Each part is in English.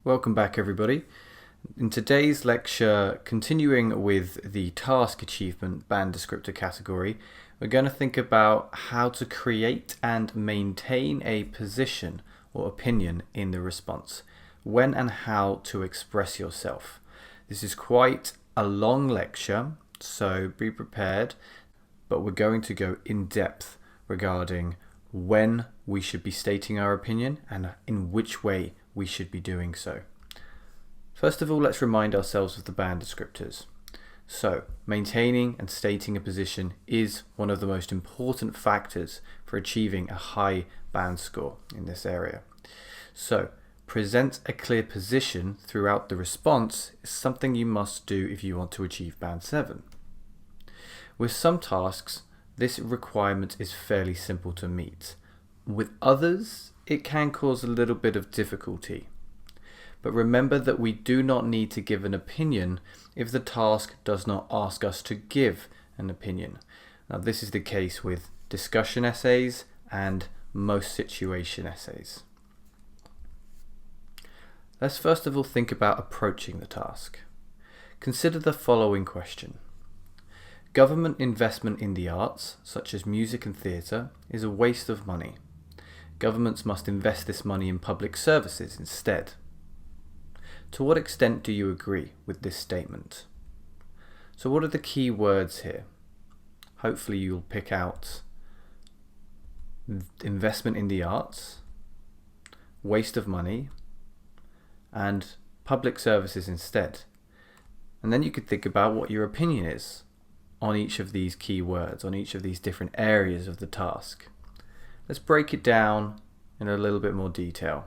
Welcome back, everybody. In today's lecture, continuing with the task achievement band descriptor category, we're going to think about how to create and maintain a position or opinion in the response, when and how to express yourself. This is quite a long lecture, so be prepared, but we're going to go in depth regarding when we should be stating our opinion and in which way we should be doing so. First of all, let's remind ourselves of the band descriptors. So, maintaining and stating a position is one of the most important factors for achieving a high band score in this area. So, present a clear position throughout the response is something you must do if you want to achieve band 7. With some tasks, this requirement is fairly simple to meet. With others, it can cause a little bit of difficulty. But remember that we do not need to give an opinion if the task does not ask us to give an opinion. Now, this is the case with discussion essays and most situation essays. Let's first of all think about approaching the task. Consider the following question. Government investment in the arts, such as music and theatre, is a waste of money. Governments must invest this money in public services instead. To what extent do you agree with this statement? So what are the key words here? Hopefully you'll pick out investment in the arts, waste of money, and public services instead. And then you could think about what your opinion is on each of these key words, on each of these different areas of the task. Let's break it down in a little bit more detail.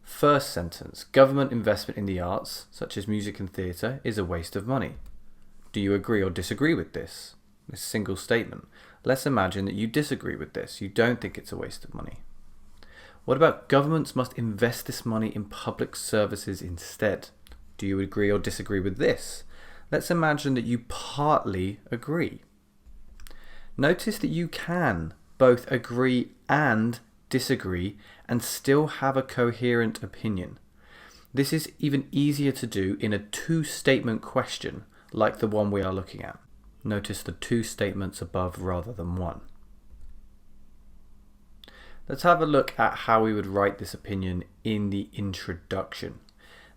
First sentence, government investment in the arts, such as music and theatre, is a waste of money. Do you agree or disagree with this single statement? Let's imagine that you disagree with this. You don't think it's a waste of money. What about governments must invest this money in public services instead? Do you agree or disagree with this? Let's imagine that you partly agree. Notice that you can both agree and disagree and still have a coherent opinion. This is even easier to do in a two-statement question like the one we are looking at. Notice the two statements above rather than one. Let's have a look at how we would write this opinion in the introduction.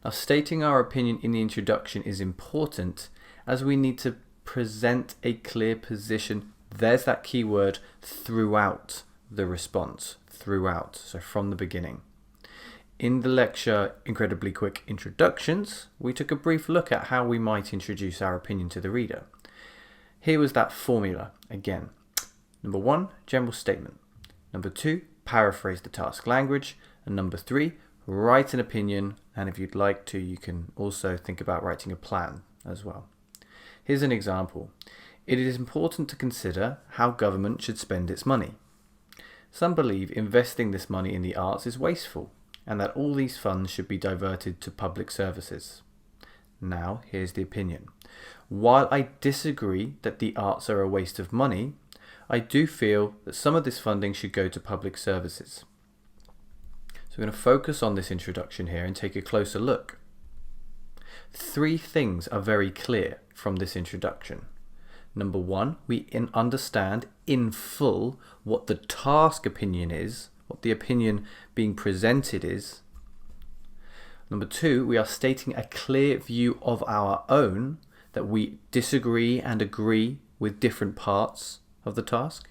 Now, stating our opinion in the introduction is important as we need to present a clear position. There's that key word, throughout the response. Throughout, so from the beginning. In the lecture Incredibly Quick Introductions, we took a brief look at how we might introduce our opinion to the reader. Here was that formula again. Number 1, general statement. Number 2, paraphrase the task language. And number 3, write an opinion, and if you'd like to, you can also think about writing a plan as well. Here's an example. It is important to consider how government should spend its money. Some believe investing this money in the arts is wasteful, and that all these funds should be diverted to public services. Now, here's the opinion. While I disagree that the arts are a waste of money, I do feel that some of this funding should go to public services. So we're going to focus on this introduction here and take a closer look. 3 things are very clear from this introduction. Number 1, we understand in full what the task opinion is, what the opinion being presented is. Number 2, we are stating a clear view of our own, that we disagree and agree with different parts of the task.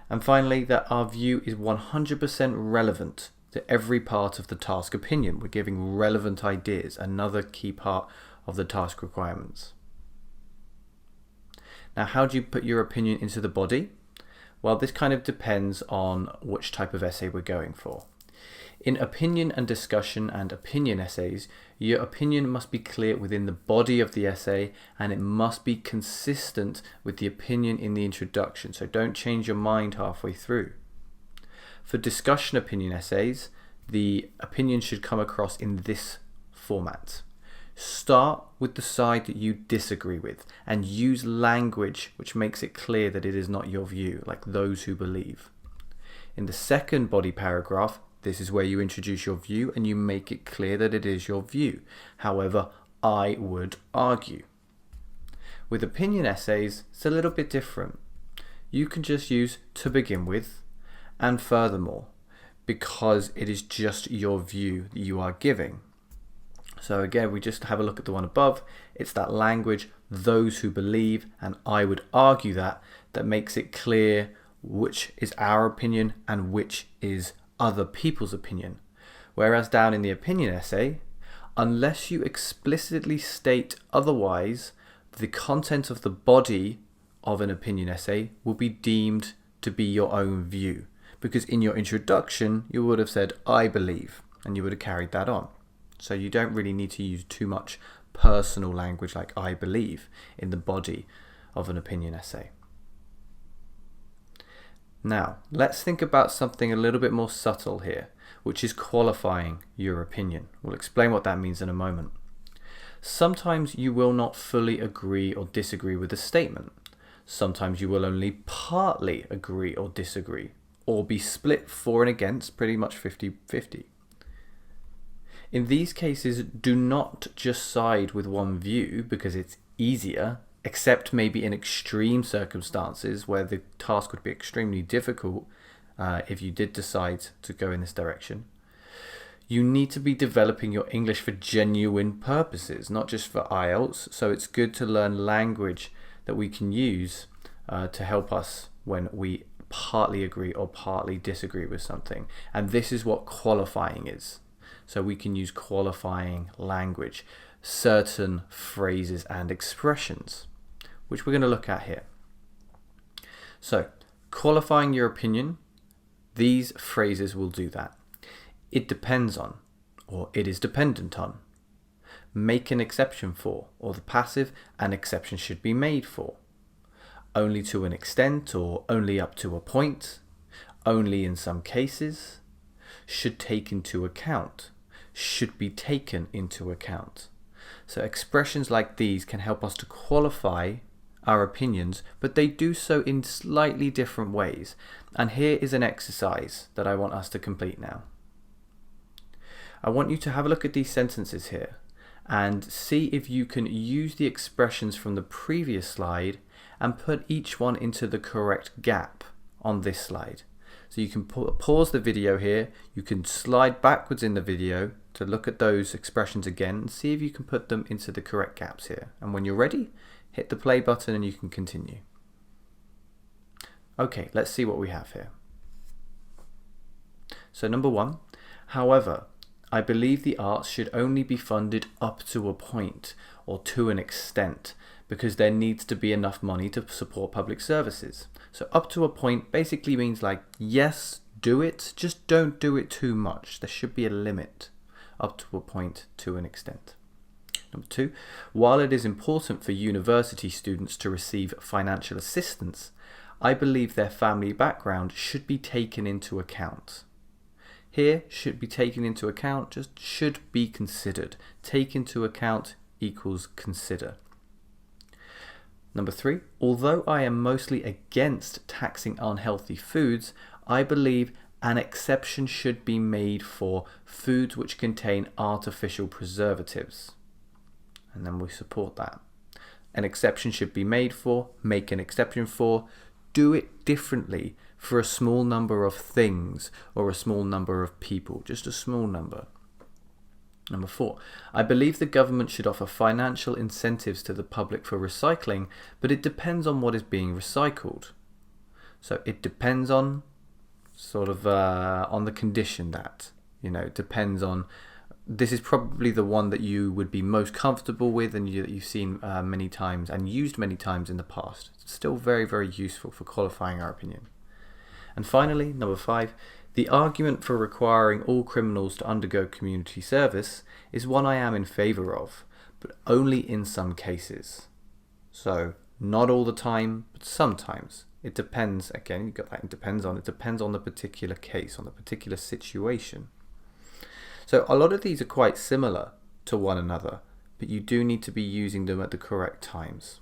And finally, that our view is 100% relevant to every part of the task opinion. We're giving relevant ideas, another key part of the task requirements. Now, how do you put your opinion into the body? Well, this kind of depends on which type of essay we're going for. In opinion and discussion and opinion essays, your opinion must be clear within the body of the essay, and it must be consistent with the opinion in the introduction, so don't change your mind halfway through. For discussion opinion essays, the opinion should come across in this format. Start with the side that you disagree with and use language which makes it clear that it is not your view, like those who believe. In the second body paragraph, This is where you introduce your view and you make it clear that it is your view. However, I would argue. With opinion essays, it's a little bit different. You can just use to begin with and furthermore, because it is just your view that you are giving. So again, we just have a look at the one above. It's that language, those who believe, and I would argue that makes it clear which is our opinion and which is other people's opinion. Whereas down in the opinion essay, unless you explicitly state otherwise, the content of the body of an opinion essay will be deemed to be your own view. Because in your introduction, you would have said, I believe, and you would have carried that on. So you don't really need to use too much personal language like I believe in the body of an opinion essay. Now, let's think about something a little bit more subtle here, which is qualifying your opinion. We'll explain what that means in a moment. Sometimes you will not fully agree or disagree with a statement. Sometimes you will only partly agree or disagree, or be split for and against, pretty much 50-50. In these cases, do not just side with one view because it's easier, except maybe in extreme circumstances where the task would be extremely difficult if you did decide to go in this direction. You need to be developing your English for genuine purposes, not just for IELTS. So it's good to learn language that we can use to help us when we partly agree or partly disagree with something. And this is what qualifying is. So we can use qualifying language, certain phrases and expressions, which we're going to look at here. So, qualifying your opinion, these phrases will do that. It depends on, or it is dependent on. Make an exception for, or the passive, an exception should be made for. Only to an extent, or only up to a point. Only in some cases. Should take into account. Should be taken into account. So expressions like these can help us to qualify our opinions, but they do so in slightly different ways. And here is an exercise that I want us to complete now. I want you to have a look at these sentences here and see if you can use the expressions from the previous slide and put each one into the correct gap on this slide. So you can pause the video here, you can slide backwards in the video to look at those expressions again and see if you can put them into the correct gaps here. And when you're ready, hit the play button and you can continue. Okay, let's see what we have here. So number 1, however, I believe the arts should only be funded up to a point or to an extent because there needs to be enough money to support public services. So up to a point basically means like, yes, do it, just don't do it too much. There should be a limit. Up to a point, to an extent. Number 2, while it is important for university students to receive financial assistance, I believe their family background should be taken into account. Here, should be taken into account, just should be considered. Take into account equals consider. Number 3, although I am mostly against taxing unhealthy foods, I believe an exception should be made for foods which contain artificial preservatives. And then we support that. An exception should be made for, make an exception for, do it differently for a small number of things or a small number of people, just a small number. Number 4, I believe the government should offer financial incentives to the public for recycling, but it depends on what is being recycled. So it depends on sort of on the condition that, it depends on. This is probably the one that you would be most comfortable with and that you've seen many times and used many times in the past. It's still very, very useful for qualifying our opinion. And finally, number 5, the argument for requiring all criminals to undergo community service is one I am in favour of, but only in some cases. So, not all the time, but sometimes. It depends, again, you got that, it depends on the particular case, on the particular situation. So a lot of these are quite similar to one another, but you do need to be using them at the correct times.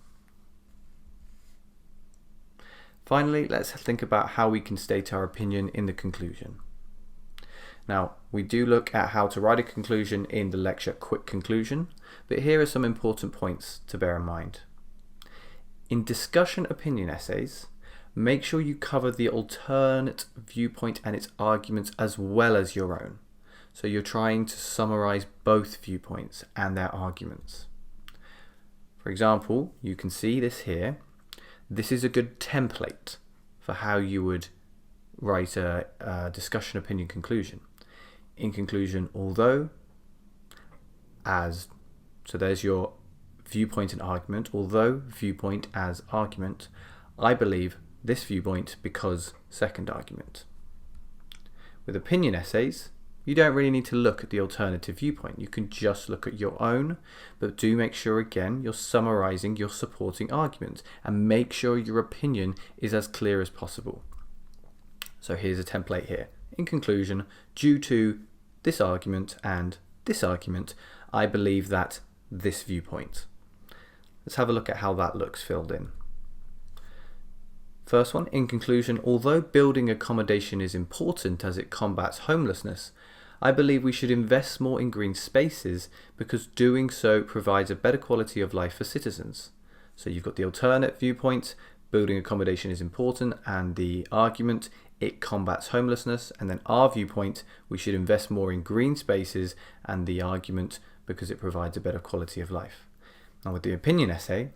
Finally, let's think about how we can state our opinion in the conclusion. Now, we do look at how to write a conclusion in the lecture Quick Conclusion, but here are some important points to bear in mind. In discussion opinion essays, make sure you cover the alternate viewpoint and its arguments as well as your own. So you're trying to summarize both viewpoints and their arguments. For example, you can see this here. This is a good template for how you would write a discussion opinion conclusion. In conclusion, although, as, so there's your viewpoint and argument, although viewpoint as argument, I believe this viewpoint because second argument. With opinion essays, you don't really need to look at the alternative viewpoint. You can just look at your own, but do make sure again you're summarizing your supporting argument and make sure your opinion is as clear as possible. So here's a template here. In conclusion, due to this argument and this argument, I believe that this viewpoint. Let's have a look at how that looks filled in. First one, in conclusion, although building accommodation is important as it combats homelessness, I believe we should invest more in green spaces because doing so provides a better quality of life for citizens. So you've got the alternate viewpoint, building accommodation is important, and the argument, it combats homelessness, and then our viewpoint, we should invest more in green spaces, and the argument, because it provides a better quality of life. Now with the opinion essay,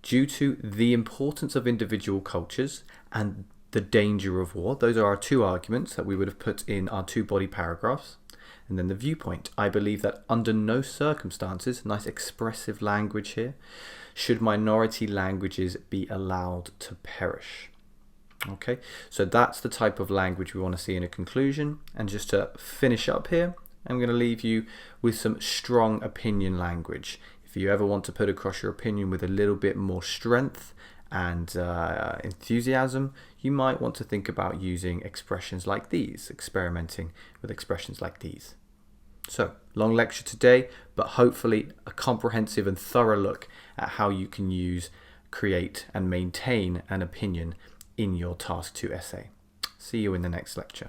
due to the importance of individual cultures and the danger of war, those are our two arguments that we would have put in our two body paragraphs. And then the viewpoint, I believe that under no circumstances, nice expressive language here, should minority languages be allowed to perish. Okay, so that's the type of language we want to see in a conclusion. And just to finish up here, I'm going to leave you with some strong opinion language. If you ever want to put across your opinion with a little bit more strength and enthusiasm, you might want to think about using expressions like these, experimenting with expressions like these. So, long lecture today, but hopefully a comprehensive and thorough look at how you can use, create and maintain an opinion in your Task 2 essay. See you in the next lecture.